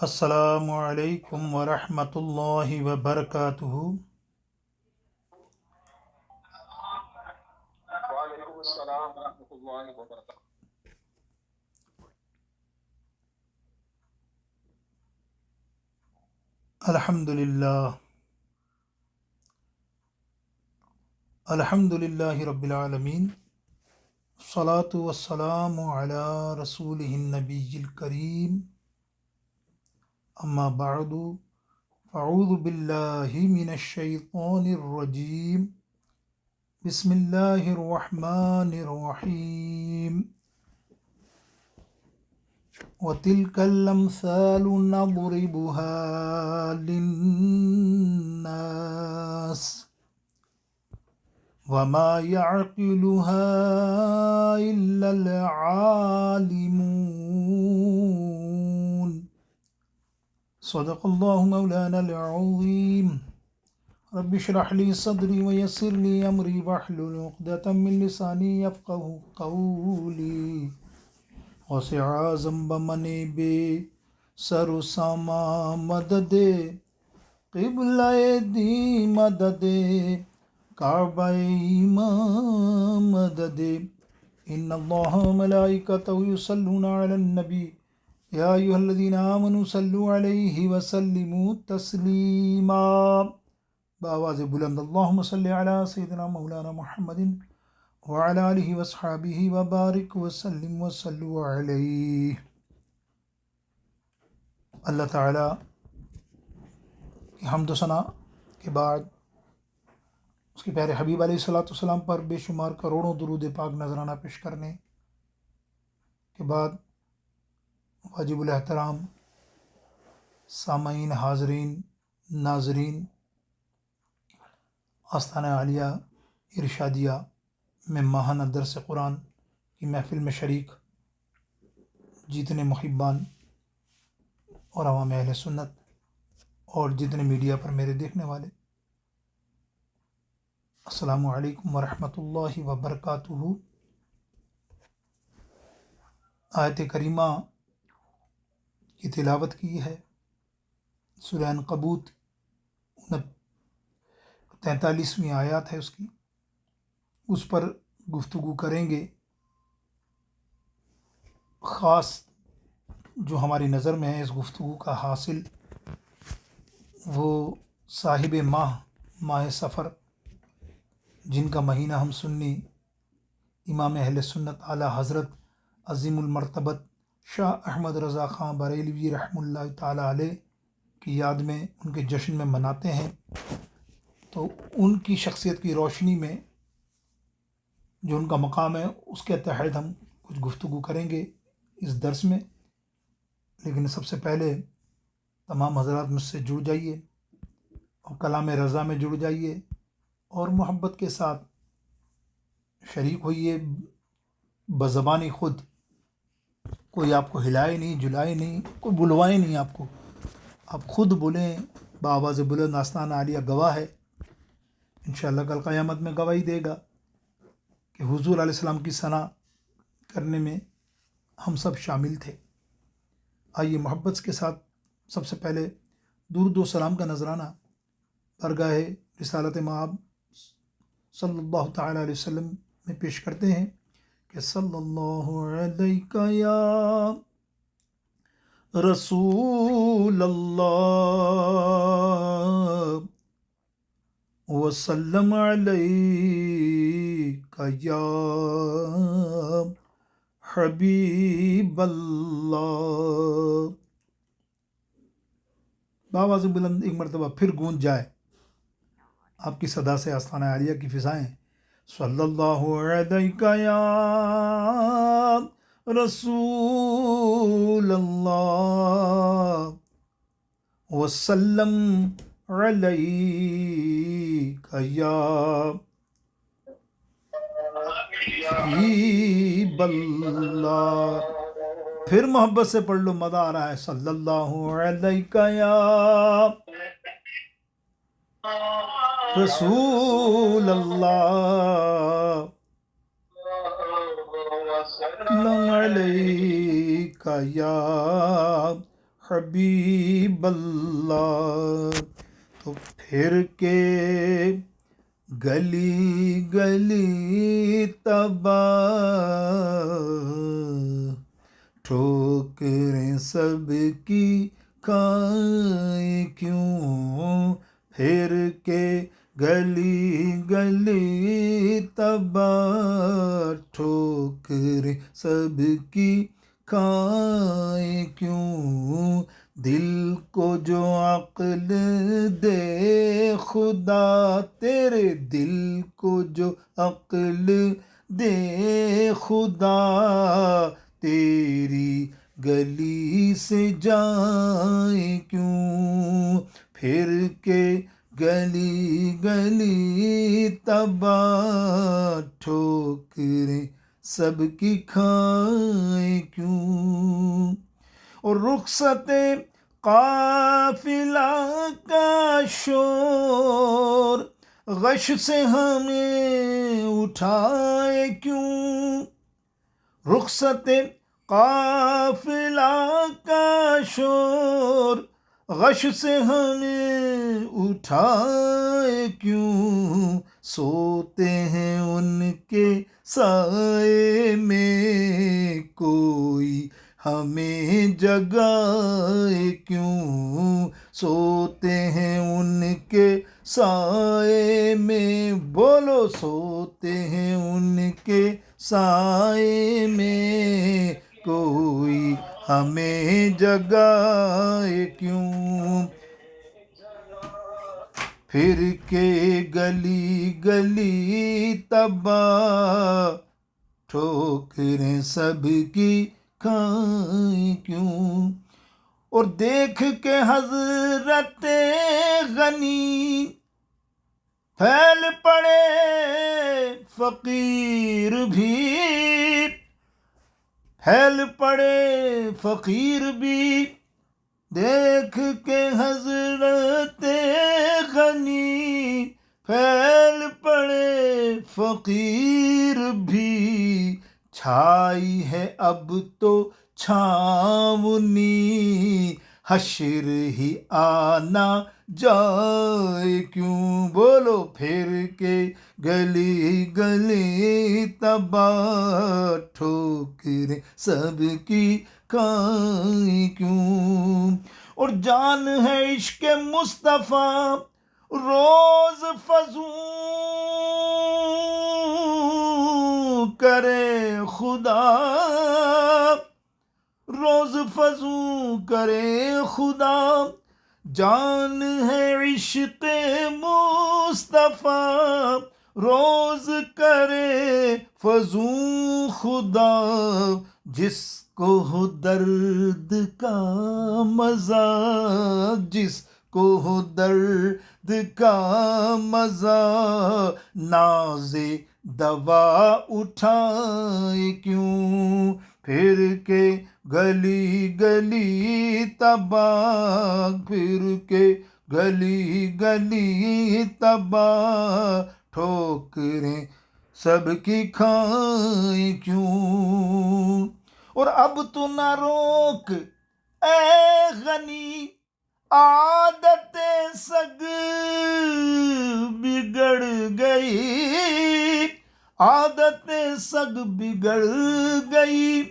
السلام علیکم ورحمۃ اللہ وبرکاتہ۔ وعلیکم السلام ورحمۃ اللہ وبرکاتہ۔ الحمد للہ رب العالمین، الصلاۃ والسلام علی رسولہ النبی الکریم، اما بعد فاعوذ باللہ من الشیطان الرجیم، بسم اللہ الرحمن الرحیم۔ وَتِلْكَ الْأَمْثَالُ نَضْرِبُهَا لِلنَّاسِ وَمَا يَعْقِلُهَا إِلَّا الْعَالِمُونَ۔ صدق اللہ مولانا العظیم۔ رب اشرح لي صدری ويسر لي أمری واحلل عقدۃ من لسانی یفقهوا قولی۔ وسع ذنب منی بے سر و ساما مدد، قبلہ دی مدد، کعبہ ایمان مدد۔ ان اللہ ملائکتہ یصلون علی النبی یا ایھا الذین آمنوا صلوا علیہ وسلموا تسلیما۔ بآواز بلند اللہم صلی علی سیدنا مولانا محمد وعلی آلہ وصحابہ وبارک وسلم وصلوا علیہ۔ اللہ تعالیٰ کی حمد و ثنا کے بعد اس کے پیارے حبیب علیہ الصلوۃ والسلام پر بے شمار کروڑوں درود پاک نذرانہ پیش کرنے کے بعد واجب الاحترام سامعین، حاضرین، ناظرین، آستانہ عالیہ ارشادیہ میں ماہانہ درس قرآن کی محفل میں شریک جتنے محبان اور عوام اہل سنت اور جتنے میڈیا پر میرے دیکھنے والے، السلام علیکم ورحمۃ اللہ وبرکاتہ۔ آیت کریمہ کی تلاوت کی ہے، سورہ عنکبوت 43ویں آیات ہے اس کی، اس پر گفتگو کریں گے۔ خاص جو ہماری نظر میں ہے اس گفتگو کا حاصل، وہ صاحب ماہ سفر، جن کا مہینہ ہم سنی امام اہل سنت اعلیٰ حضرت عظیم المرتبت شاہ احمد رضا خان بریلوی رحمہ اللہ تعالیٰ علیہ کی یاد میں ان کے جشن میں مناتے ہیں، تو ان کی شخصیت کی روشنی میں جو ان کا مقام ہے اس کے تحت ہم کچھ گفتگو کریں گے اس درس میں۔ لیکن سب سے پہلے تمام حضرات مجھ سے جڑ جائیے اور کلام رضا میں جڑ جائیے اور محبت کے ساتھ شریک ہوئیے بزبانی خود۔ کوئی آپ کو ہلائے نہیں، جلائے نہیں، کوئی بلوائے نہیں آپ کو، آپ خود بولیں بآواز بلند۔ آستانہ عالیہ گواہ ہے، انشاءاللہ کل قیامت میں گواہی دے گا کہ حضور علیہ السلام کی ثنا کرنے میں ہم سب شامل تھے۔ آئیے محبت کے ساتھ سب سے پہلے درود و سلام کا نذرانہ بارگاہ رسالت مآب صلی اللہ تعالیٰ علیہ وسلم میں پیش کرتے ہیں کہ صلی اللہ علیہ یا رسول اللہ وسلم علیک یا حبیب اللہ۔ بآواز بلند ایک مرتبہ پھر گونج جائے آپ کی صدا سے آستانہ عالیہ کی فضائیں۔ صلی اللہ علیہ یا رسول اللہ وسلم علیک یا حبیب اللہ۔ پھر محبت سے پڑھ لو، مزہ آ رہا ہے۔ صلی اللہ علیہ یا رسول اللہ وسلم علیک یا حبیب اللہ. تو پھر کے گلی گلی تباہ، ٹھوکریں سب کی کھائیں کیوں. پھر کے گلی گلی تباہ، ٹھوکریں سب کی کھائیں کیوں. دل کو جو عقل دے خدا، تیرے دل کو جو عقل دے خدا، تیری گلی سے جائیں کیوں. پھر کے گلی گلی تباہ، ٹھوکریں سب کی کھائیں کیوں. اور رخصت قافلہ کا شور، غش سے ہمیں اٹھائے کیوں. رخصت قافلہ کا شور، غش سے ہمیں اٹھائے کیوں. سوتے ہیں ان کے سائے میں، کوئی ہمیں جگائے کیوں. سوتے ہیں ان کے سائے میں، بولو سوتے ہیں ان کے سائے میں، کوئی ہمیں جگائے کیوں. پھر کے گلی گلی تباہ، ٹھوکریں سب کی کھائیں کیوں. اور دیکھ کے حضرت غنی پھیل پڑے فقیر بھی، پھیل پڑے فقیر بھی. دیکھ کے حضرت غنی پھیل پڑے فقیر بھی. چھائی ہے اب تو چھاونی، حشر ہی آنا جائے کیوں. بولو پھر کے گلی گلی تباہ، ٹھوکریں سب کی کھائیں کیوں. اور جان ہے عشق مصطفیٰ روز فزوں کرے خدا، روز فزوں کرے خدا. جان ہے عشق مصطفیٰ روز کرے فزوں خدا. جس کو ہو درد کا مزہ، جس کو ہو درد کا مزہ، ناز دوا اٹھائے کیوں. پھر کے گلی گلی تباہ، پھر کے گلی گلی تباہ، ٹھوکریں سب کی کھائیں کیوں. اور اب تو نہ روک اے غنی، عادت سگ بگڑ گئی، عادت سگ بگڑ گئی.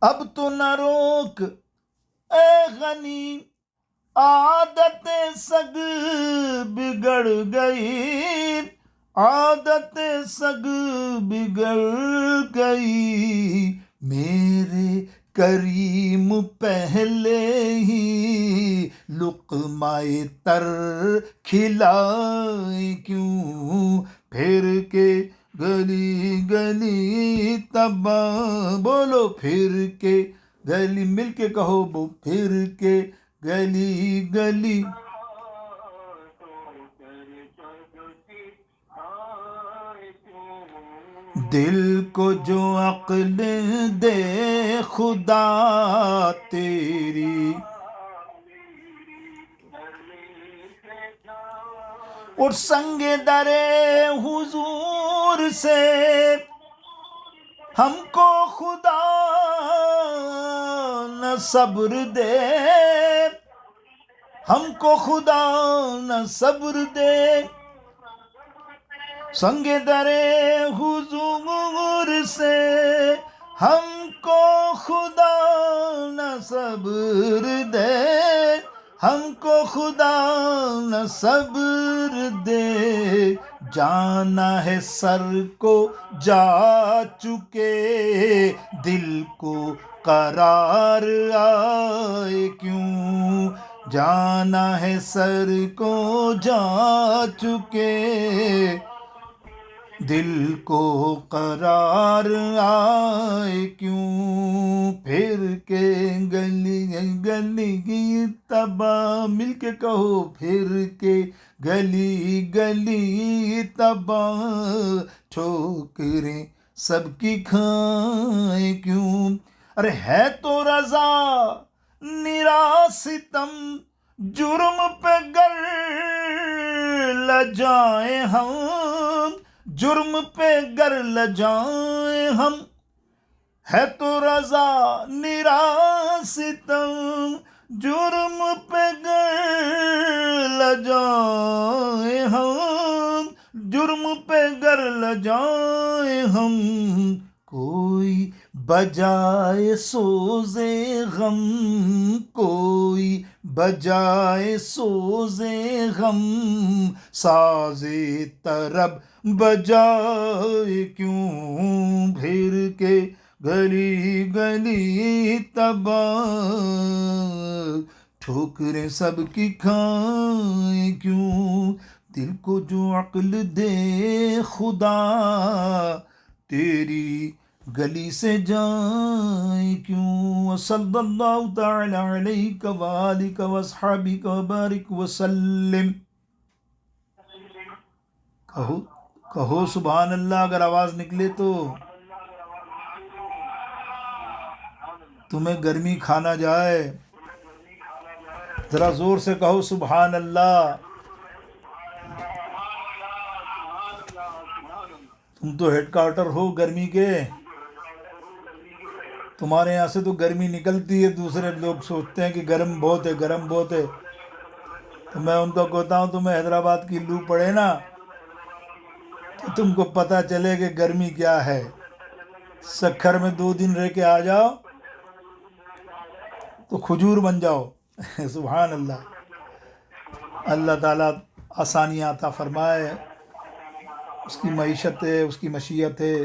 اب تو نہ روک اے غنی، عادت سگ بگڑ گئی، عادت سگ بگڑ گئی. میرے کریم پہلے ہی لقمہ تر کھلائے کیوں. پھر کے گلی گلی تباہ، بولو پھر کے گلی، مل کے کہو پھر کے گلی گلی. دل کو جو عقل دے خدا، تیری اور سنگ در حضور سے ہم کو خدا نہ صبر دے، ہم کو خدا نہ صبر دے، سنگ درے حضور سے ہم کو خدا نہ صبر دے، ہم کو خدا نہ صبر دے، جانا ہے سر کو جا چکے، دل کو قرار آئے کیوں، جانا ہے سر کو جا چکے، دل کو قرار آئے کیوں، پھر کے گلی گلی تباہ، مل کے کہو پھر کے گلی گلی تباہ، ٹھوکریں سب کی کھائیں کیوں، ارے ہے تو رضا نرا ستم، جرم پہ گر لجائیں ہم، جرم پہ گر لجائیں ہم، ہے تو رضا نرا ستم، جرم پہ گر لجائیں ہم، جرم پہ گر لجائیں ہم، کوئی بجائے سوزے غم، کوئی بجائے سوزے غم، سازے طرب بجائے کیوں، پھر کے گلی گلی تباہ، ٹھوکریں سب کی کھائیں کیوں، دل کو جو عقل دے خدا، تیری گلی سے جائیں کیوں، صلی اللہ تعالی علیہ وآلہ واصحابہ وبارک وسلم۔ کہو سبحان اللہ، اگر آواز نکلے تو۔ تمہیں گرمی کھانا جائے، ذرا زور سے کہو سبحان اللہ۔ تم تو ہیڈ کوارٹر ہو گرمی کے، تمہارے یہاں سے تو گرمی نکلتی ہے، دوسرے لوگ سوچتے ہیں کہ گرم بہت ہے، گرم بہت ہے، تو میں ان کو کہتا ہوں تمہیں حیدرآباد کی لو پڑے نا تو تم کو پتہ چلے کہ گرمی کیا ہے، سکھر میں 2 دن رہ کے آ جاؤ تو کھجور بن جاؤ۔ سبحان اللہ، اللہ تعالیٰ آسانیاں عطا فرمائے، اس کی معیشت ہے، اس کی مشیت ہے،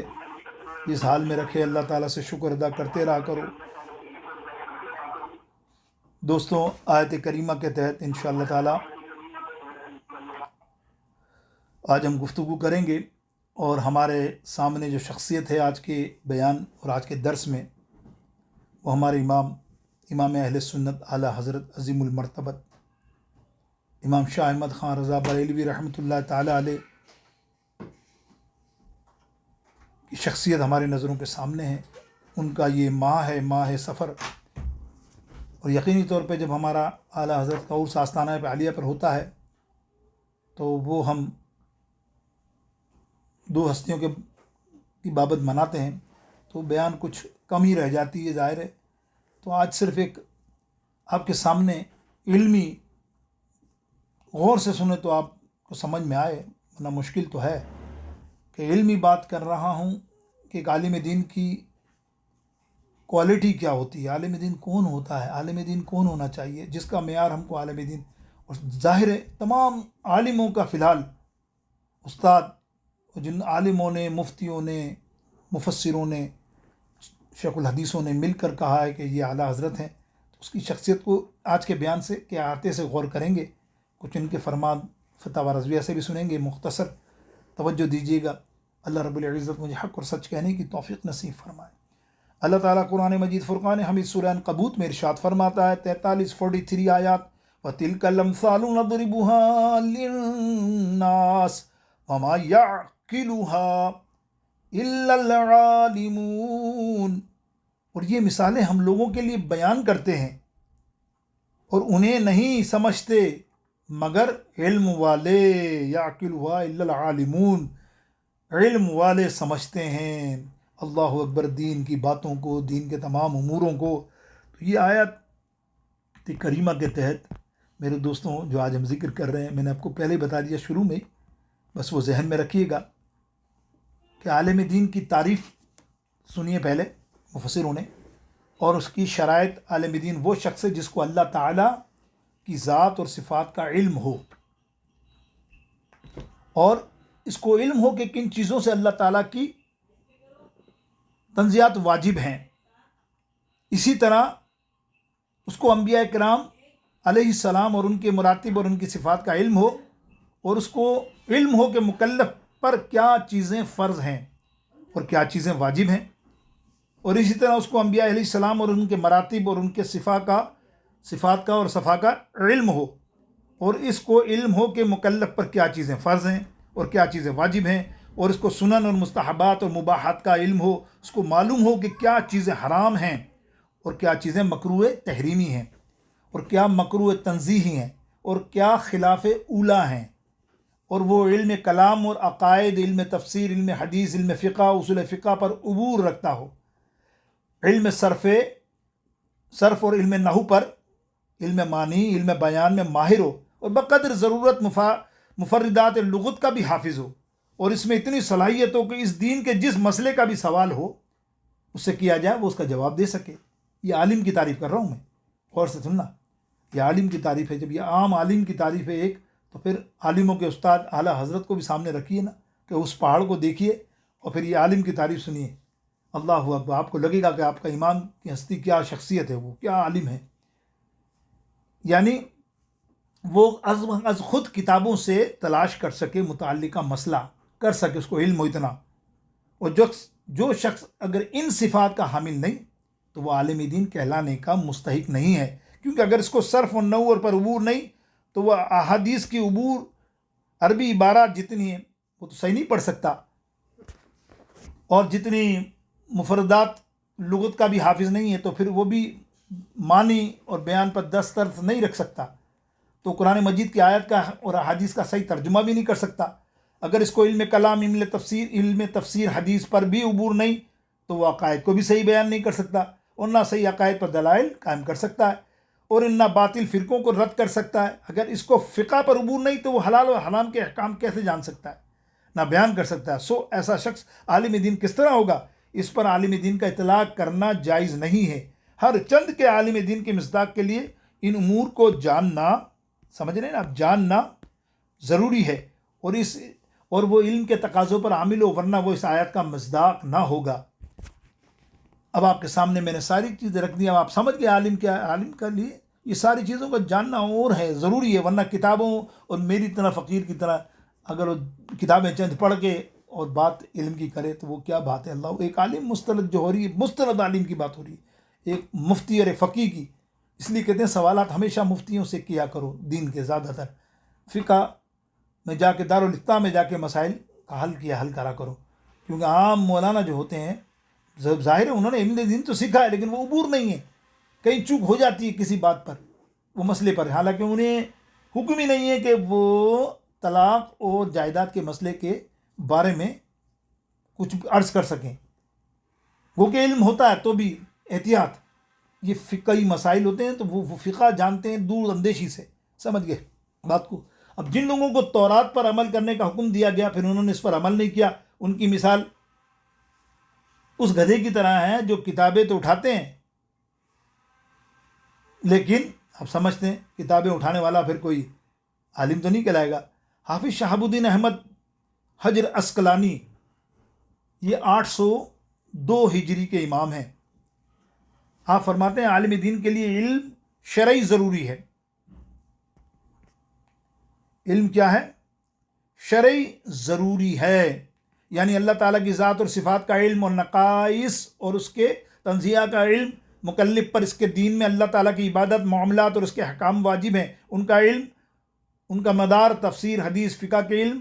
جس حال میں رکھے اللہ تعالیٰ سے شکر ادا کرتے رہا کرو۔ دوستوں، آیت کریمہ کے تحت انشاءاللہ تعالیٰ آج ہم گفتگو کریں گے، اور ہمارے سامنے جو شخصیت ہے آج کے بیان اور آج کے درس میں، وہ ہمارے امام اہل سنت اعلیٰ حضرت عظیم المرتبت امام شاہ احمد خان رضا بریلوی رحمۃ اللہ تعالیٰ علیہ کی شخصیت ہماری نظروں کے سامنے ہے۔ ان کا یہ ماہ ہے، ماہ سفر، اور یقینی طور پہ جب ہمارا اعلیٰ حضرت کا عرس آستانہ پہ عالیہ پر ہوتا ہے تو وہ ہم 2 ہستیوں کی بابت مناتے ہیں، تو بیان کچھ کم ہی رہ جاتی ہے، ظاہر ہے۔ تو آج صرف ایک آپ کے سامنے علمی، غور سے سنیں تو آپ کو سمجھ میں آئے، ورنہ مشکل تو ہے کہ علمی بات کر رہا ہوں کہ ایک عالم دین کی کوالٹی کیا ہوتی ہے، عالم دین کون ہوتا ہے، عالم دین کون ہونا چاہیے، جس کا معیار ہم کو عالم دین، اور ظاہر ہے تمام عالموں کا فی الحال استاد، جن عالموں نے، مفتیوں نے، مفسروں نے، شیخ الحدیثوں نے مل کر کہا ہے کہ یہ اعلیٰ حضرت ہیں، تو اس کی شخصیت کو آج کے بیان سے کے احاطے سے غور کریں گے، کچھ ان کے فرمان فتاوی رضویہ سے بھی سنیں گے، مختصر توجہ دیجیے گا۔ اللہ رب العزت مجھے حق اور سچ کہنے کی توفیق نصیب فرمائے۔ اللہ تعالیٰ قرآن مجید فرقان حمید سورہ عنکبوت میں ارشاد فرماتا ہے، 43 آیات، وَتِلْكَ الْأَمْثَالُ نَضْرِبُهَا لِلنَّاسِ وَمَا يَعْقِلُهَا إِلَّا الْعَالِمُونَ، اور یہ مثالیں ہم لوگوں کے لیے بیان کرتے ہیں اور انہیں نہیں سمجھتے مگر علم والے، يَعْقِلُهَا إِلَّا الْعَالِمُونَ، علم والے سمجھتے ہیں، اللہ اکبر، دین کی باتوں کو، دین کے تمام اموروں کو. تو یہ آیت کریمہ کے تحت میرے دوستوں جو آج ہم ذکر کر رہے ہیں، میں نے آپ کو پہلے ہی بتا دیا شروع میں، بس وہ ذہن میں رکھیے گا کہ عالم دین کی تعریف سنیے پہلے مفسروں نے، اور اس کی شرائط. عالم دین وہ شخص ہے جس کو اللہ تعالیٰ کی ذات اور صفات کا علم ہو، اور اس کو علم ہو کہ کن چیزوں سے اللہ تعالیٰ کی تنزیہات واجب ہیں. اسی طرح اس کو انبیاء کرام علیہ السلام اور ان کے مراتب اور ان کی صفات کا علم ہو، اور اس کو علم ہو کہ مکلف پر کیا چیزیں فرض ہیں اور کیا چیزیں واجب ہیں. اور اسی طرح اس کو انبیاء علیہ السلام اور ان کے مراتب اور ان کے صفات کا اور صفا کا علم ہو، اور اس کو علم ہو کہ مکلف پر کیا چیزیں فرض ہیں اور کیا چیزیں واجب ہیں. اور اس کو سنن اور مستحبات اور مباحات کا علم ہو، اس کو معلوم ہو کہ کیا چیزیں حرام ہیں اور کیا چیزیں مکروہ تحریمی ہیں، اور کیا مکروہ تنزیہی ہیں، اور کیا خلاف اولا ہیں. اور وہ علم کلام اور عقائد، علم تفسیر، علم حدیث، علم فقہ، اصول فقہ پر عبور رکھتا ہو، علم صرف اور علم نحو پر، علم معنی، علم بیان میں ماہر ہو، اور بقدر ضرورت مفردات لغت کا بھی حافظ ہو، اور اس میں اتنی صلاحیت ہو کہ اس دین کے جس مسئلے کا بھی سوال ہو اس سے کیا جائے وہ اس کا جواب دے سکے. یہ عالم کی تعریف کر رہا ہوں میں، غور سے سننا. یہ عالم کی تعریف ہے. جب یہ عام عالم کی تعریف ہے ایک، تو پھر عالموں کے استاد اعلیٰ حضرت کو بھی سامنے رکھیے نا، کہ اس پہاڑ کو دیکھیے اور پھر یہ عالم کی تعریف سنیے. اللہ اکبر، آپ کو لگے گا کہ آپ کا امام کی ہستی کیا شخصیت ہے، وہ کیا عالم ہے. یعنی وہ از خود کتابوں سے تلاش کر سکے، متعلقہ مسئلہ کر سکے، اس کو علم ہو اتنا. اور جو شخص اگر ان صفات کا حامل نہیں تو وہ عالم دین کہلانے کا مستحق نہیں ہے. کیونکہ اگر اس کو صرف اور نحو پر عبور نہیں تو وہ احادیث کی عبور، عربی عبارات جتنی ہیں وہ تو صحیح نہیں پڑھ سکتا، اور جتنی مفردات لغت کا بھی حافظ نہیں ہے تو پھر وہ بھی معنی اور بیان پر دسترس نہیں رکھ سکتا. تو قرآن مجید کی آیت کا اور احادیث کا صحیح ترجمہ بھی نہیں کر سکتا. اگر اس کو علم کلام، علم تفسیر حدیث پر بھی عبور نہیں تو وہ عقائد کو بھی صحیح بیان نہیں کر سکتا، اور نہ صحیح عقائد پر دلائل قائم کر سکتا ہے، اور نہ باطل فرقوں کو رد کر سکتا ہے. اگر اس کو فقہ پر عبور نہیں تو وہ حلال و حرام کے احکام کیسے جان سکتا ہے، نہ بیان کر سکتا ہے. ایسا شخص عالم دین کس طرح ہوگا؟ اس پر عالم دین کا اطلاق کرنا جائز نہیں ہے. ہر چند کے عالم دین کے مصداق کے لیے ان امور کو جاننا، سمجھ رہے ہیں نا آپ، جاننا ضروری ہے، اور وہ علم کے تقاضوں پر عامل ہو، ورنہ وہ اس آیت کا مصداق نہ ہوگا. اب آپ کے سامنے میں نے ساری چیزیں رکھ دی. اب آپ سمجھ گئے عالم کیا ہے. عالم کے لیے یہ ساری چیزوں کو جاننا اور ہے، ضروری ہے، ورنہ کتابوں اور میری طرح فقیر کی طرح اگر وہ کتابیں چند پڑھ کے اور بات علم کی کرے تو وہ کیا بات ہے. اللہ، ایک عالم مستند جو ہو رہی ہے، مستند عالم کی بات ہو رہی ہے، ایک مفتی اور ایک فقیہ کی. اس لیے کہتے ہیں سوالات ہمیشہ مفتیوں سے کیا کرو دین کے. زیادہ تر فقہ میں جا کے، دارالفتہ میں جا کے مسائل کا حل کرا کرو. کیونکہ عام مولانا جو ہوتے ہیں، ظاہر ہے انہوں نے علم دین تو سیکھا ہے لیکن وہ عبور نہیں ہے، کہیں چوک ہو جاتی ہے کسی بات پر، وہ مسئلے پر، حالانکہ انہیں حکم ہی نہیں ہے کہ وہ طلاق اور جائیداد کے مسئلے کے بارے میں کچھ عرض کر سکیں. وہ کہ علم ہوتا ہے تو بھی احتیاط. یہ فقہی مسائل ہوتے ہیں تو وہ فقہ جانتے ہیں دور اندیشی سے. سمجھ گئے بات کو. اب جن لوگوں کو تورات پر عمل کرنے کا حکم دیا گیا پھر انہوں نے اس پر عمل نہیں کیا، ان کی مثال اس گدھے کی طرح ہے جو کتابیں تو اٹھاتے ہیں لیکن آپ سمجھتے ہیں کتابیں اٹھانے والا پھر کوئی عالم تو نہیں کہلائے گا. حافظ شہاب الدین احمد حجر عسقلانی یہ 802 ہجری کے امام ہیں. آپ فرماتے ہیں عالم دین کے لیے علم شرعی ضروری ہے. علم کیا ہے؟ شرعی ضروری ہے. یعنی اللہ تعالیٰ کی ذات اور صفات کا علم، اور نقائص اور اس کے تنزیہ کا علم، مکلف پر اس کے دین میں اللہ تعالیٰ کی عبادت، معاملات اور اس کے احکام واجب ہیں ان کا علم، ان کا مدار تفسیر، حدیث، فقہ کے علم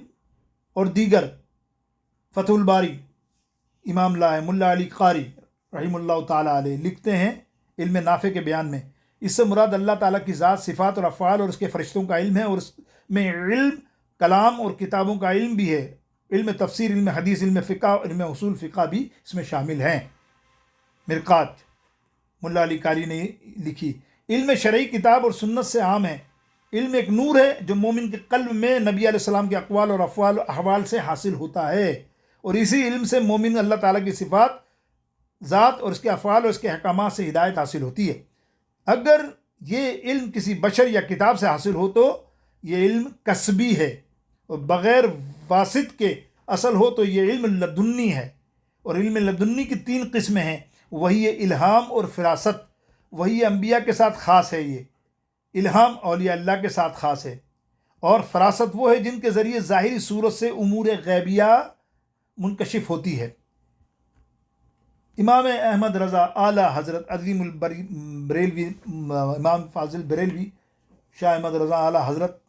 اور دیگر. فتح الباری امام ملا علی قاری رحم اللہ تعالیٰ علیہ لکھتے ہیں علم نافع کے بیان میں، اس سے مراد اللہ تعالیٰ کی ذات، صفات اور افعال اور اس کے فرشتوں کا علم ہے، اور اس میں علم کلام اور کتابوں کا علم بھی ہے. علم تفسیر، علم حدیث، علم فقہ، علم اصول فقہ بھی اس میں شامل ہیں۔ مرقات ملا علی قاری نے لکھی۔ علم شرعی کتاب اور سنت سے عام ہے۔ علم ایک نور ہے جو مومن کے قلب میں نبی علیہ السلام کے اقوال اور افعال و احوال سے حاصل ہوتا ہے، اور اسی علم سے مومن اللہ تعالیٰ کی صفات، ذات اور اس کے افعال اور اس کے احکامات سے ہدایت حاصل ہوتی ہے۔ اگر یہ علم کسی بشر یا کتاب سے حاصل ہو تو یہ علم کسبی ہے، اور بغیر واسط کے اصل ہو تو یہ علم لدنی ہے۔ اور علم لدنی کی 3 قسمیں ہیں، وہی الہام اور فراست۔ وہی انبیاء کے ساتھ خاص ہے، یہ الہام اولیاء اللہ کے ساتھ خاص ہے، اور فراست وہ ہے جن کے ذریعے ظاہری صورت سے امور غیبیہ منکشف ہوتی ہے۔ امام احمد رضا اعلیٰ حضرت عظیم البریلوی، امام فاضل بریلوی شاہ احمد رضا اعلیٰ حضرت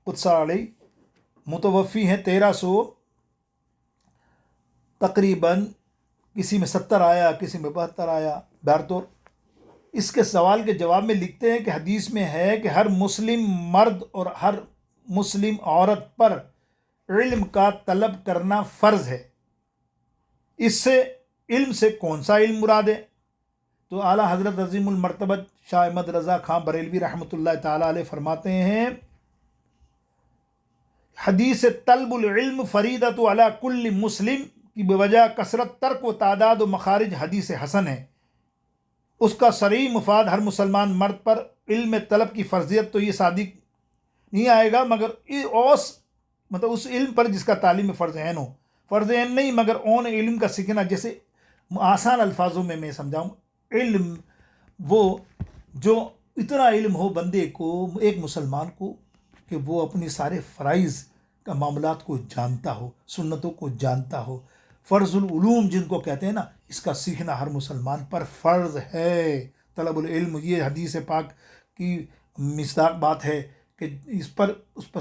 قدس علیہ متوفی ہیں 1300 تقریباً، کسی میں 70 آیا، کسی میں 72 آیا، بہرطور اس کے سوال کے جواب میں لکھتے ہیں کہ حدیث میں ہے کہ ہر مسلم مرد اور ہر مسلم عورت پر علم کا طلب کرنا فرض ہے۔ اس سے علم سے کون سا علم مراد ہے؟ تو اعلیٰ حضرت عظیم المرتبہ شاہ احمد رضا خان بریلوی رحمۃ اللہ تعالیٰ علیہ فرماتے ہیں، حدیث طلب العلم فریضۃ علی کل مسلم کی بوجہ کثرت ترک و تعداد و مخارج حدیث حسن ہے۔ اس کا صریح مفاد ہر مسلمان مرد پر علم طلب کی فرضیت تو یہ صادق نہیں آئے گا مگر اس علم پر جس کا تعلیم فرض عین ہو۔ فرض عین نہیں مگر اون علم کا سیکھنا، جیسے آسان الفاظوں میں سمجھاؤں، علم وہ جو اتنا علم ہو بندے کو، ایک مسلمان کو، کہ وہ اپنی سارے فرائض کا معاملات کو جانتا ہو، سنتوں کو جانتا ہو۔ فرض العلوم جن کو کہتے ہیں نا، اس کا سیکھنا ہر مسلمان پر فرض ہے۔ طلب العلم، یہ حدیث پاک کی مصداق بات ہے کہ اس پر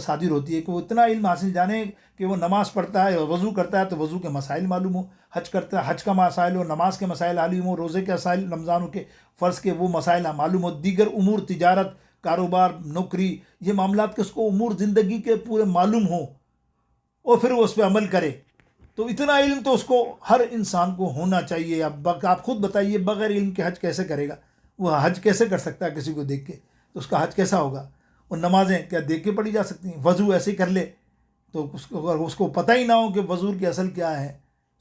صادر ہوتی ہے کہ وہ اتنا علم حاصل جانے کہ وہ نماز پڑھتا ہے، وضو کرتا ہے تو وضو کے مسائل معلوم ہو، حج کرتا ہے حج کا مسائل ہو، نماز کے مسائل معلوم ہو، روزے کے مسائل، رمضانوں کے فرض کے وہ مسائل معلوم ہو، دیگر امور، تجارت، کاروبار، نوکری، یہ معاملات کے اس کو امور زندگی کے پورے معلوم ہوں، اور پھر وہ اس پہ عمل کرے۔ تو اتنا علم تو اس کو ہر انسان کو ہونا چاہیے۔ اب آپ خود بتائیے، بغیر علم کے حج کیسے کرے گا؟ وہ حج کیسے کر سکتا ہے کسی کو دیکھ کے؟ تو اس کا حج کیسا ہوگا؟ اور نمازیں کیا دیکھ کے پڑھی جا سکتی ہیں؟ وضو ایسے ہی کر لے تو اگر اس کو پتہ ہی نہ ہو کہ وضو کی اصل کیا ہے،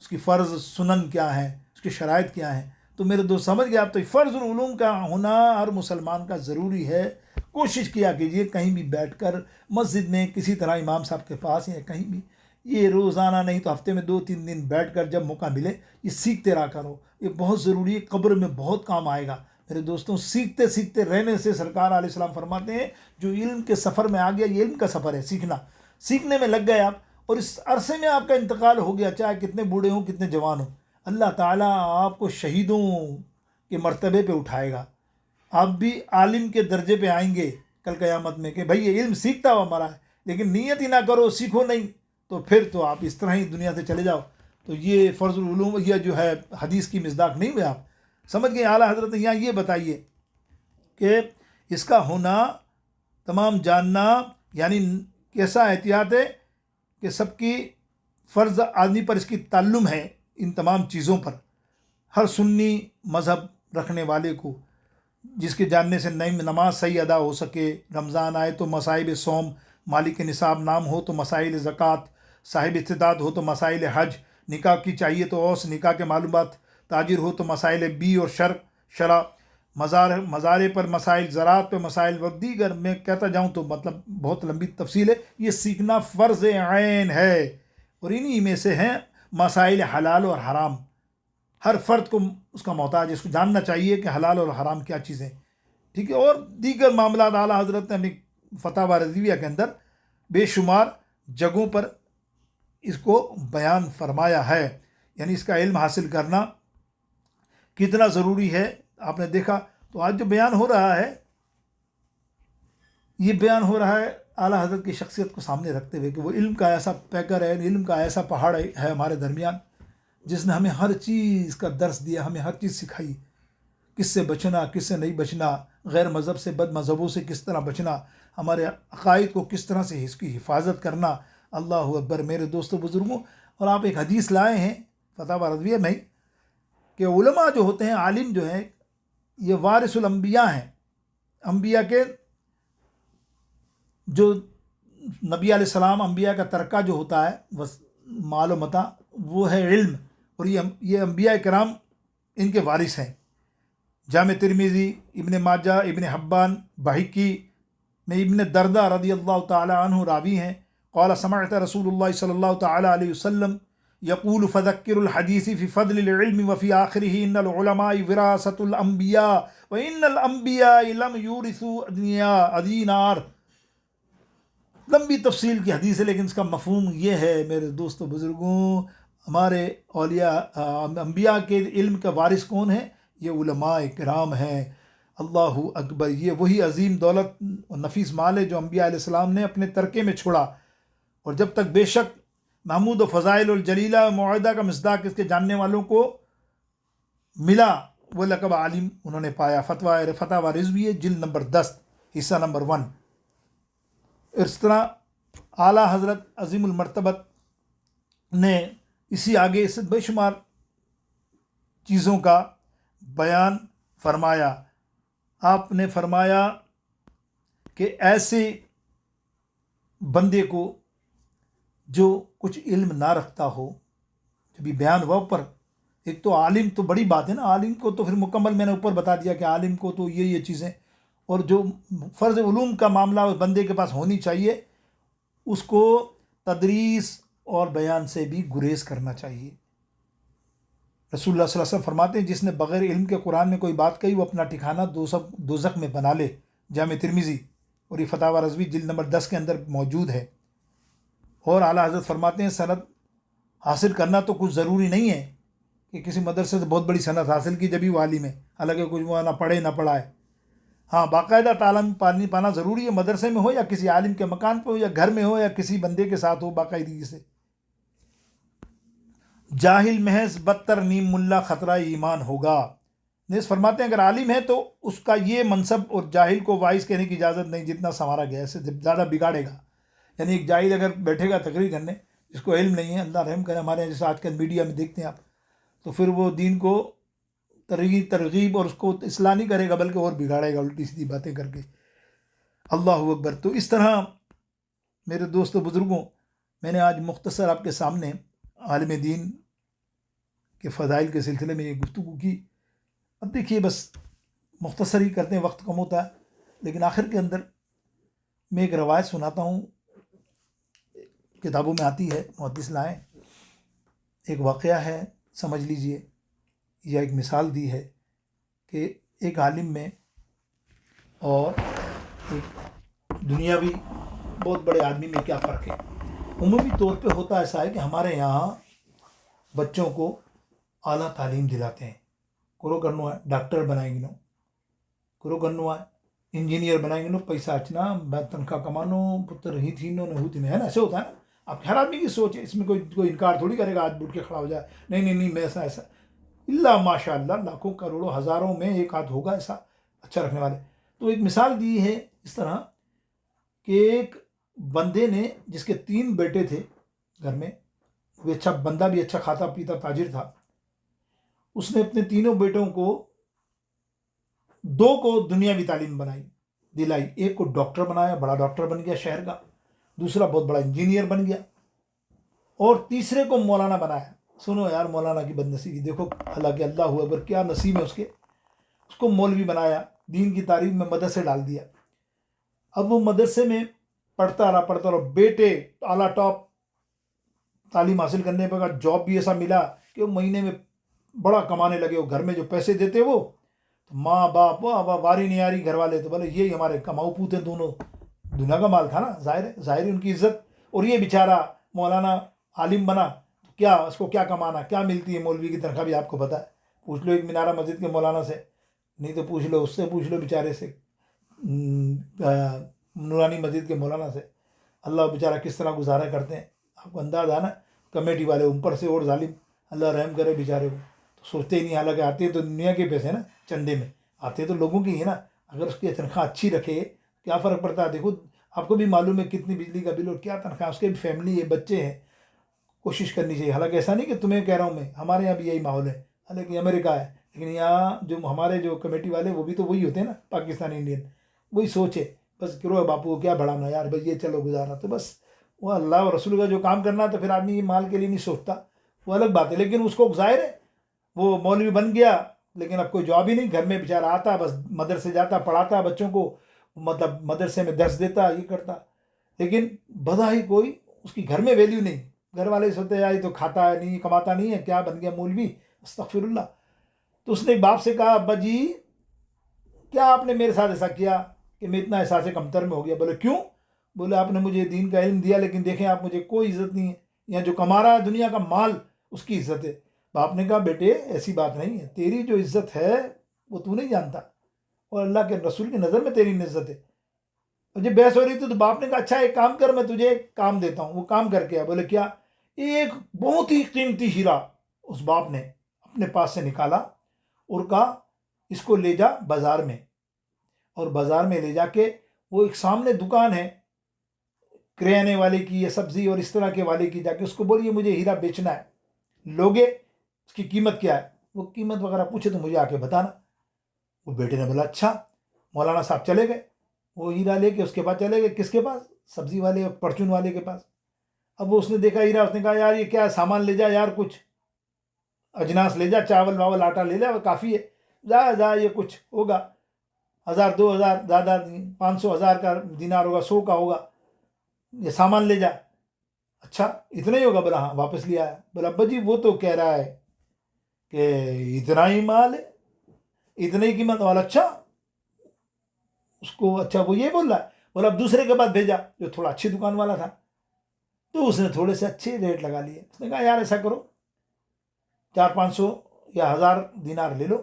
اس کی فرض سنن کیا ہے، اس کی شرائط کیا ہیں، تو میرے دوست سمجھ گئے آپ۔ تو فرض العلوم کا ہونا ہر مسلمان کا ضروری ہے۔ کوشش کیا کیجیے کہیں بھی بیٹھ کر مسجد میں کسی طرح امام صاحب کے پاس یا کہیں بھی، یہ روزانہ نہیں تو ہفتے میں 2-3 دن بیٹھ کر جب موقع ملے یہ سیکھتے رہا کرو، یہ بہت ضروری ہے، قبر میں بہت کام آئے گا میرے دوستوں۔ سیکھتے سیکھتے رہنے سے سرکار علیہ السلام فرماتے ہیں جو علم کے سفر میں آ گیا، یہ علم کا سفر ہے، سیکھنے میں لگ گئے آپ، اور اس عرصے میں آپ کا انتقال ہو گیا، چاہے کتنے بوڑھے ہوں کتنے جوان ہوں، اللہ تعالیٰ آپ کو شہیدوں کے مرتبے پہ اٹھائے گا۔ آپ بھی عالم کے درجے پہ آئیں گے کل قیامت میں کہ بھائی یہ علم سیکھتا ہوا ہمارا ہے، لیکن نیت ہی نہ کرو، سیکھو نہیں، تو پھر تو آپ اس طرح ہی دنیا سے چلے جاؤ۔ تو یہ فرض العلوم، یہ جو ہے حدیث کی مصداق نہیں ہوئے، آپ سمجھ گئے۔ اعلیٰ حضرت نے یہاں یہ بتائیے کہ اس کا ہونا، تمام جاننا، یعنی کیسا احتیاط ہے کہ سب کی فرض آدمی پر اس کی تعلم ہے، ان تمام چیزوں پر۔ ہر سنی مذہب رکھنے والے کو، جس کے جاننے سے نماز صحیح ادا ہو سکے، رمضان آئے تو مسائل صوم، مالک نصاب نام ہو تو مسائل زکوٰۃ، صاحب استطاعت ہو تو مسائل حج، نکاح کی چاہیے تو اوس نکاح کے معلومات، تاجر ہو تو مسائل بی اور شرع، مزارے پر مسائل، زراعت پہ مسائل و دیگر، میں کہتا جاؤں تو مطلب بہت لمبی تفصیل ہے۔ یہ سیکھنا فرض عین ہے، اور انہی میں سے ہیں مسائل حلال اور حرام۔ ہر فرد کو اس کا محتاج ہے، اس کو جاننا چاہیے کہ حلال اور حرام کیا چیزیں، ٹھیک ہے۔ اور دیگر معاملات اعلیٰ حضرت نے اپنی فتاوی رضویہ کے اندر بے شمار جگہوں پر اس کو بیان فرمایا ہے، یعنی اس کا علم حاصل کرنا کتنا ضروری ہے۔ آپ نے دیکھا تو آج جو بیان ہو رہا ہے، یہ بیان ہو رہا ہے اعلیٰ حضرت کی شخصیت کو سامنے رکھتے ہوئے کہ وہ علم کا ایسا پیکر ہے، علم کا ایسا پہاڑ ہے ہمارے درمیان، جس نے ہمیں ہر چیز کا درس دیا، ہمیں ہر چیز سکھائی، کس سے بچنا، کس سے نہیں بچنا، غیر مذہب سے، بد مذہبوں سے کس طرح بچنا، ہمارے عقائد کو کس طرح سے اس کی حفاظت کرنا۔ اللہ اکبر میرے دوستو بزرگوں، اور آپ ایک حدیث لائے ہیں فتاوی رضویہ میں کہ علماء جو ہوتے ہیں، عالم جو ہیں، یہ وارث الانبیاء ہیں. انبیاء کے جو نبی علیہ السلام، انبیاء کا ترکہ جو ہوتا ہے مال و متاع، وہ ہے علم، اور یہ انبیاء کرام ان کے وارث ہیں. جامع ترمذی، ابن ماجہ، ابن حبان، بحقی میں ابن دردہ رضی اللہ تعالی عنہ راوی ہیں. قال سمعت رسول اللہ صلی اللہ تعالی علیہ وسلم یقول فذکر الحدیث فی فضل العلم وفی آخرہ ان العلماء وراثۃ الانبیاء وان الانبیاء لم یورثوا دینار. لمبی تفصیل کی حدیث ہے، لیکن اس کا مفہوم یہ ہے میرے دوستو بزرگوں، ہمارے اولیاء انبیاء کے علم کا وارث کون ہے؟ یہ علماء کرام ہیں. اللہ اکبر. یہ وہی عظیم دولت اور نفیس مال ہے جو انبیاء علیہ السلام نے اپنے ترکے میں چھوڑا، اور جب تک بے شک محمود و فضائل الجلیلہ معاہدہ کا مصداق اس کے جاننے والوں کو ملا، وہ لقب عالم انہوں نے پایا. فتاوی رضویہ جلد نمبر 10 حصہ نمبر 1. اس طرح اعلیٰ حضرت عظیم المرتبت نے اسی آگے اس بے شمار چیزوں کا بیان فرمایا. آپ نے فرمایا کہ ایسے بندے کو جو کچھ علم نہ رکھتا ہو، جبھی بیان وہ پر ایک تو عالم تو بڑی بات ہے نا، عالم کو تو پھر مکمل میں نے اوپر بتا دیا کہ عالم کو تو یہ چیزیں، اور جو فرض علوم کا معاملہ اس بندے کے پاس ہونی چاہیے، اس کو تدریس اور بیان سے بھی گریز کرنا چاہیے. رسول اللہ صلی اللہ علیہ وسلم فرماتے ہیں جس نے بغیر علم کے قرآن میں کوئی بات کہی وہ اپنا ٹھکانہ دوزخ میں بنا لے. جامع ترمذی، اور یہ فتاوی رضوی جلد نمبر 10 کے اندر موجود ہے. اور اعلیٰ حضرت فرماتے ہیں سند حاصل کرنا تو کچھ ضروری نہیں ہے کہ کسی مدرسے سے بہت بڑی سند حاصل کی جبھی وہ عالم ہے، حالانکہ کچھ وہ نہ پڑھے نہ پڑھا ہے. ہاں، باقاعدہ تعلیم پانا ضروری ہے، مدرسے میں ہو یا کسی عالم کے مکان پہ ہو یا گھر میں ہو یا کسی بندے کے ساتھ ہو باقاعدگی سے. جاہل محض بدتر نیم ملا خطرہ ایمان ہوگا. نیز فرماتے ہیں اگر عالم ہے تو اس کا یہ منصب اور جاہل کو وائس کہنے کی اجازت نہیں جتنا سنوارا گیا ہے، اس سے زیادہ بگاڑے گا. یعنی ایک جاہل اگر بیٹھے گا تقریر کرنے، جس کو علم نہیں ہے، اللہ رحم کرے، ہمارے یہاں جیسے آج کل میڈیا میں دیکھتے ہیں آپ، تو پھر وہ دین کو ترغیب اور اس کو اصلاح نہیں کرے گا بلکہ اور بگاڑے گا الٹی سیدھی باتیں کر کے. اللہ اکبر. تو اس طرح میرے دوستو بزرگوں، میں نے آج مختصر آپ کے سامنے عالم دین کے فضائل کے سلسلے میں یہ گفتگو کی. اب دیکھیے بس مختصر ہی کرتے ہیں، وقت کم ہوتا ہے، لیکن آخر کے اندر میں ایک روایت سناتا ہوں، کتابوں میں آتی ہے، محدث لائیں. ایک واقعہ ہے، سمجھ لیجئے، یا ایک مثال دی ہے کہ ایک عالم میں اور ایک دنیاوی بہت بڑے آدمی میں کیا فرق ہے. عمومی طور پہ ہوتا ایسا ہے کہ ہمارے یہاں بچوں کو اعلیٰ تعلیم دلاتے ہیں، کرو کرنو ہے، ڈاکٹر بنائیں گے نو، کرو کرنو ہے، انجینئر بنائیں گے نو، پیسہ اچنا، تنخواہ کمانو، پتر ہی تھی نو نہوتی میں، ہے نا، ایسے ہوتا ہے نا. آپ ہر آدمی کی سوچ ہے، اس میں کوئی انکار تھوڑی کرے گا آج اٹھ کے کھڑا ہو جائے نہیں میں ایسا اللہ ماشاء اللہ لاکھوں کروڑوں ہزاروں میں ایک آدھ ہوگا ایسا اچھا رکھنے والے. تو ایک مثال دی ہے اس طرح کہ ایک بندے نے، جس کے 3 بیٹے تھے گھر میں، وہ اچھا بندہ بھی، اچھا کھاتا پیتا تاجر تھا. اس نے اپنے تینوں بیٹوں کو 2 کو دنیاوی تعلیم دلائی. ایک کو ڈاکٹر بنایا، بڑا ڈاکٹر بن گیا شہر کا، دوسرا بہت بڑا انجینئر بن گیا، اور تیسرے کو مولانا بنایا. سنو یار، مولانا کی بد نصیبی دیکھو، حالانکہ اللہ اکبر کیا نصیب ہے اس کے. اس کو مولوی بنایا، دین کی تعلیم میں مدرسے ڈال دیا. اب وہ مدرسے میں پڑھتا رہا، بیٹے اعلیٰ ٹاپ تعلیم حاصل کرنے پر جاب بھی ایسا ملا کہ وہ مہینے میں بڑا کمانے لگے. وہ گھر میں جو پیسے دیتے وہ، تو ماں باپ واہ واری نہیں آ رہی، گھر والے تو بولے یہی ہمارے کماؤ پوت ہیں دونوں، دنیا کا مال تھا نا، ظاہر ان کی عزت. اور یہ بیچارہ مولانا عالم بنا تو کیا اس کو کیا کمانا، کیا ملتی ہے مولوی کی تنخواہ بھی آپ کو پتہ ہے. پوچھ لو ایک منارہ مسجد کے مولانا سے، نہیں تو پوچھ لو اس سے، پوچھ لو بیچارے سے نورانی مسجد کے مولانا سے، اللہ بیچارہ کس طرح گزارا کرتے ہیں. آپ کو انداز آنا، کمیٹی والے اوپر سے اور ظالم، اللہ رحم کرے بیچارے کو. تو سوچتے ہی نہیں، حالانکہ آتے تو دنیا کے پیسے نا، چندے میں آتے تو لوگوں کی ہے نا. اگر اس کی تنخواہ اچھی رکھے کیا فرق پڑتا ہے. دیکھو آپ کو بھی معلوم ہے کتنی بجلی کا بل اور کیا تنخواہ، اس کے بھی فیملی ہے، بچے ہیں. کوشش کرنی چاہیے. حالانکہ ایسا نہیں کہ تمہیں کہہ رہا ہوں میں، ہمارے یہاں بھی یہی ماحول ہے، حالانکہ امریکہ ہے، لیکن یہاں جو ہمارے جو کمیٹی والے وہ بھی تو وہی ہوتے ہیں نا، پاکستانی انڈین، وہی سوچ ہے. بس کرو باپو کیا بڑھانا یار، بس یہ چلو گزارا. تو بس وہ اللہ اور رسول کا جو کام کرنا تو پھر آدمی مال کے لیے نہیں سوچتا، وہ الگ بات ہے. لیکن اس کو ظاہر ہے وہ مولوی بن گیا لیکن اب کوئی جاب ہی نہیں، گھر میں بیچارہ آتا بس مدرسے جاتا، پڑھاتا بچوں کو، مطلب مدرسے میں درس دیتا، یہ کرتا، لیکن بدا ہی کوئی اس کی گھر میں ویلیو نہیں. گھر والے سوچتے ہیں یہ تو کھاتا ہے نہیں، کماتا نہیں ہے، کیا بن گیا مولوی، استغفر اللہ. تو اس نے باپ سے کہا ابا جی کیا آپ نے میرے ساتھ ایسا کیا کہ میں اتنا احساس کمتر میں ہو گیا؟ بولے کیوں؟ بولے آپ نے مجھے دین کا علم دیا لیکن دیکھیں آپ مجھے کوئی عزت نہیں ہے، یا جو کما رہا ہے دنیا کا مال اس کی عزت ہے. باپ نے کہا بیٹے ایسی بات نہیں ہے، تیری جو عزت ہے وہ تو نہیں جانتا، اور اللہ کے رسول کی نظر میں تیری عزت ہے. مجھے بحث ہو رہی تھی تو باپ نے کہا اچھا ایک کام کر، میں تجھے ایک کام دیتا ہوں. وہ کام کر کے آیا. بولے کیا؟ ایک بہت ہی قیمتی ہیرا اس باپ نے اپنے پاس سے نکالا اور کہا اس کو لے جا بازار میں، اور بازار میں لے جا کے وہ ایک سامنے دکان ہے کریانے والے کی یا سبزی اور اس طرح کے والے کی، جا کے اس کو بولیے مجھے ہیرا بیچنا ہے، لوگے؟ اس کی قیمت کیا ہے؟ وہ قیمت وغیرہ پوچھے تو مجھے آ کے بتانا. وہ بیٹے نے بولا اچھا. مولانا صاحب چلے گئے، وہ ہیرا لے کے اس کے پاس چلے گئے. کس کے پاس؟ سبزی والے پرچون والے کے پاس. اب وہ اس نے دیکھا ہیرا، اس نے کہا یار یہ کیا سامان لے جا یار، کچھ اجناس لے جا، چاول واول آٹا لے جا، وہ کافی ہے، جا یہ کچھ ہوگا 1000 2000 زیادہ 500 1000 کا دینار ہوگا، 100 کا ہوگا، یہ سامان لے جا. اچھا اتنا ہی ہوگا؟ بولا ہاں. واپس لے آیا. بولا ابا جی وہ تو کہہ رہا ہے کہ اتنا ہی مال ہے، اتنا ہی قیمت والا. اچھا اس کو اچھا وہ یہ بول رہا ہے. بولا اب دوسرے کے پاس بھیجا جو تھوڑا اچھی دکان والا تھا، تو اس نے تھوڑے سے اچھے ریٹ لگا لیے. اس نے کہا یار ایسا کرو 400 500 یا 1000 دینار لے لو،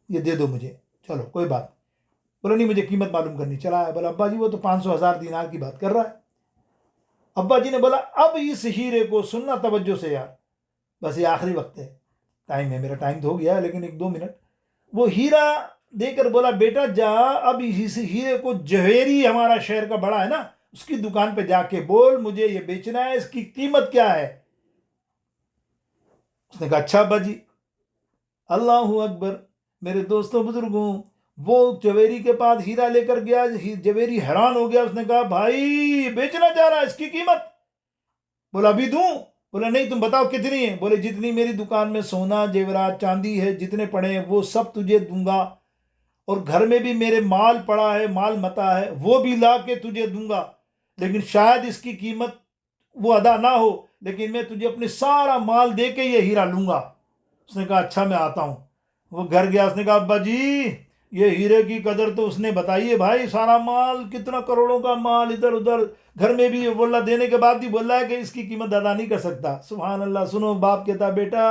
یہ دے دو مجھے. چلو کوئی بات. بولا نہیں مجھے قیمت معلوم کرنی. چلا ہے. بولا ابا جی وہ تو 500 1000 دینار کی بات کر رہا ہے. ابا جی نے بولا اب اس ہیرے کو سننا توجہ سے یار، بس یہ آخری وقت ہے، ٹائم ہے، میرا ٹائم تو ہو گیا ہے لیکن 1 2 منٹ. وہ ہیرا دے کر بولا بیٹا جا اب اس ہیرے کو، جوہری ہمارا شہر کا بڑا ہے نا، اس کی دکان پہ جا کے بول مجھے یہ بیچنا ہے، اس کی قیمت کیا ہے. اس نے کہا اچھا ابا جی. اللہ اکبر. میرے دوستوں بزرگوں، وہ جویری کے پاس ہیرا لے کر گیا. جویری حیران ہو گیا. اس نے کہا بھائی بیچنا چاہ رہا ہے، اس کی قیمت؟ بولا ابھی دوں. بولا نہیں تم بتاؤ کتنی ہے. بولے جتنی میری دکان میں سونا جیورات چاندی ہے جتنے پڑے ہیں وہ سب تجھے دوں گا، اور گھر میں بھی میرے مال پڑا ہے، مال متا ہے، وہ بھی لا کے تجھے دوں گا، لیکن شاید اس کی قیمت وہ ادا نہ ہو، لیکن میں تجھے اپنے سارا مال دے کے یہ ہیرا لوں گا. اس نے کہا اچھا میں آتا ہوں. وہ گھر گیا. اس نے کہا ابا جی یہ ہیرے کی قدر تو اس نے بتائیے بھائی، سارا مال کتنا کروڑوں کا مال ادھر ادھر گھر میں بھی بولا، دینے کے بعد بھی بول رہا ہے کہ اس کی قیمت ادا نہیں کر سکتا. سبحان اللہ. سنو باپ کہتا بیٹا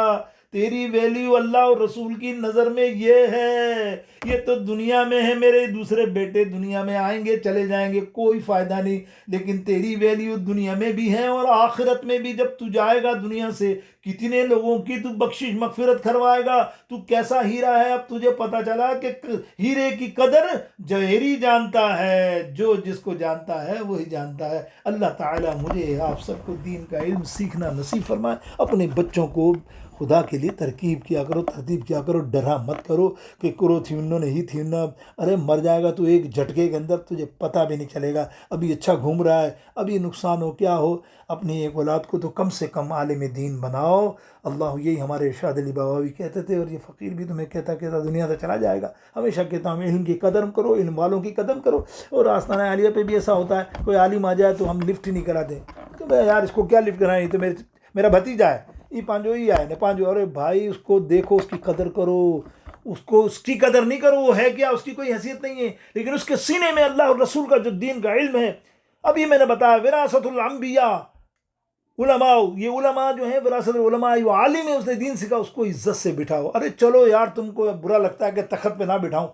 تیری ویلیو اللہ اور رسول کی نظر میں یہ ہے، یہ تو دنیا میں ہے، میرے دوسرے بیٹے دنیا میں آئیں گے چلے جائیں گے کوئی فائدہ نہیں، لیکن تیری ویلیو دنیا میں بھی ہے اور آخرت میں بھی. جب تو جائے گا دنیا سے کتنے لوگوں کی تو بخشش مغفرت کروائے گا. تو کیسا ہیرا ہے اب تجھے پتا چلا کہ ہیرے کی قدر جوہری جانتا ہے، جو جس کو جانتا ہے وہی جانتا ہے. اللہ تعالیٰ مجھے آپ سب کو دین کا علم سیکھنا نصیب فرمائے. اپنے بچوں کو خدا کے لیے ترکیب کیا کرو، ترتیب کیا کرو، ڈرا مت کرو کہ کرو تھی انہوں نے ہی تھی انہوں. ارے مر جائے گا تو ایک جھٹکے کے اندر، تجھے پتہ بھی نہیں چلے گا. ابھی اچھا گھوم رہا ہے، ابھی نقصان ہو کیا ہو. اپنی ایک اولاد کو تو کم سے کم عالم دین بناؤ. اللہ یہی ہمارے ارشاد علی بابا بھی کہتے تھے، اور یہ فقیر بھی تمہیں کہتا دنیا سے چلا جائے گا. ہمیشہ کہتا ہوں علم کی قدر کرو، علم والوں کی قدر کرو. اور آستانہ عالیہ پہ بھی ایسا ہوتا ہے، کوئی عالم آ جائے تو ہم لفٹ ہی نہیں کراتے کہ بھائی یار اس کو کیا لفٹ کرائیں، یہ تو میرا بھتیجا ہے، یہ پانچو ہی آئے نا پانچو. ارے بھائی اس کو دیکھو، اس کی قدر کرو. اس کی قدر نہیں کرو، وہ ہے کیا، اس کی کوئی حیثیت نہیں ہے، لیکن اس کے سینے میں اللہ اور رسول کا جو دین کا علم ہے. ابھی میں نے بتایا وراثت الانبیاء، علماء، یہ علماء جو ہیں وراثت العلماء، وہ عالم ہے، اس نے دین سکھا، اس کو عزت سے بٹھاؤ. ارے چلو یار تم کو برا لگتا ہے کہ تخت پہ نہ بٹھاؤں،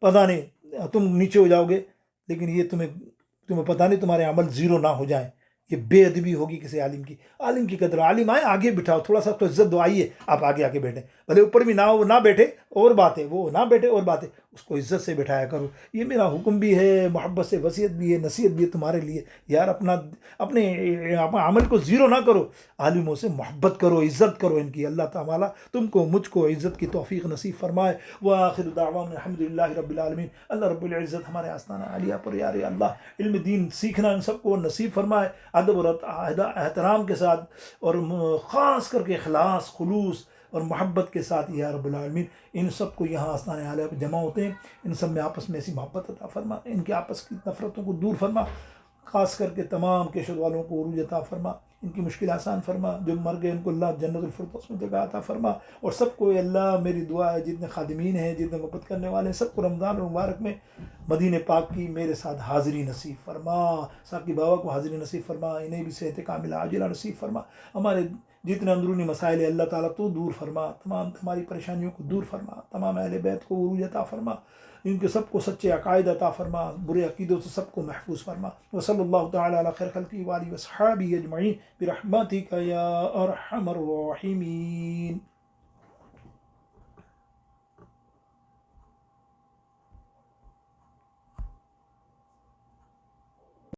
پتہ نہیں تم نیچے ہو جاؤ گے، لیکن یہ تمہیں پتہ نہیں تمہارے عمل زیرو نہ ہو جائیں. یہ بے ادبی ہوگی کسی عالم کی قدر. عالم آئے آگے بٹھاؤ، تھوڑا سا تو عزت دو، آئیے آپ آگے بیٹھیں، بھلے اوپر بھی نہ ہو، نہ بیٹھے اور بات ہے، وہ نہ بیٹھے اور بات ہے، اس کو عزت سے بٹھایا کرو. یہ میرا حکم بھی ہے, محبت سے وصیت بھی ہے, نصیحت بھی ہے تمہارے لیے. یار اپنے عمل کو زیرو نہ کرو, عالموں سے محبت کرو, عزت کرو ان کی. اللہ تعالیٰ تم کو مجھ کو عزت کی توفیق نصیب فرمائے. وآخر دعوانا الحمدللہ رب العالمین. اللہ رب العزت ہمارے آستانہ عالیہ پر یار اللہ علم دین سیکھنا ان سب کو نصیب فرمائے, ادب اور احترام کے ساتھ, اور خاص کر کے اخلاص, خلوص اور محبت کے ساتھ. یا رب العالمین ان سب کو یہاں آستان عالیہ پہ جمع ہوتے ہیں, ان سب میں آپس میں ایسی محبت عطا فرما, ان کے آپس کی نفرتوں کو دور فرما. خاص کر کے تمام کیشور والوں کو عروج عطا فرما, ان کی مشکل آسان فرما. جو مر گئے ان کو اللہ جنت الفردوس میں جگہ عطا فرما. اور سب کو اللہ میری دعا ہے, جتنے خادمین ہیں, جتنے محبت کرنے والے ہیں, سب کو رمضان المبارک میں مدینہ پاک کی میرے ساتھ حاضری نصیب فرما. ساقی بابا کو حاضری نصیب فرما, انہیں بھی صحت کاملہ عاجلہ نصیب فرما. ہمارے جتنے اندرونی مسائل ہیں اللہ تعالیٰ تو دور فرما, تمام ہماری پریشانیوں کو دور فرما. تمام اہل بیت کو عروج عطا فرما, ان کے سب کو سچے عقائد عطا فرما, برے عقیدوں سے سب کو محفوظ فرما. وصلی اللہ تعالی علی خیر خلقہ وآلہ وصحبہ اجمعین برحمتک یا ارحم الراحمین.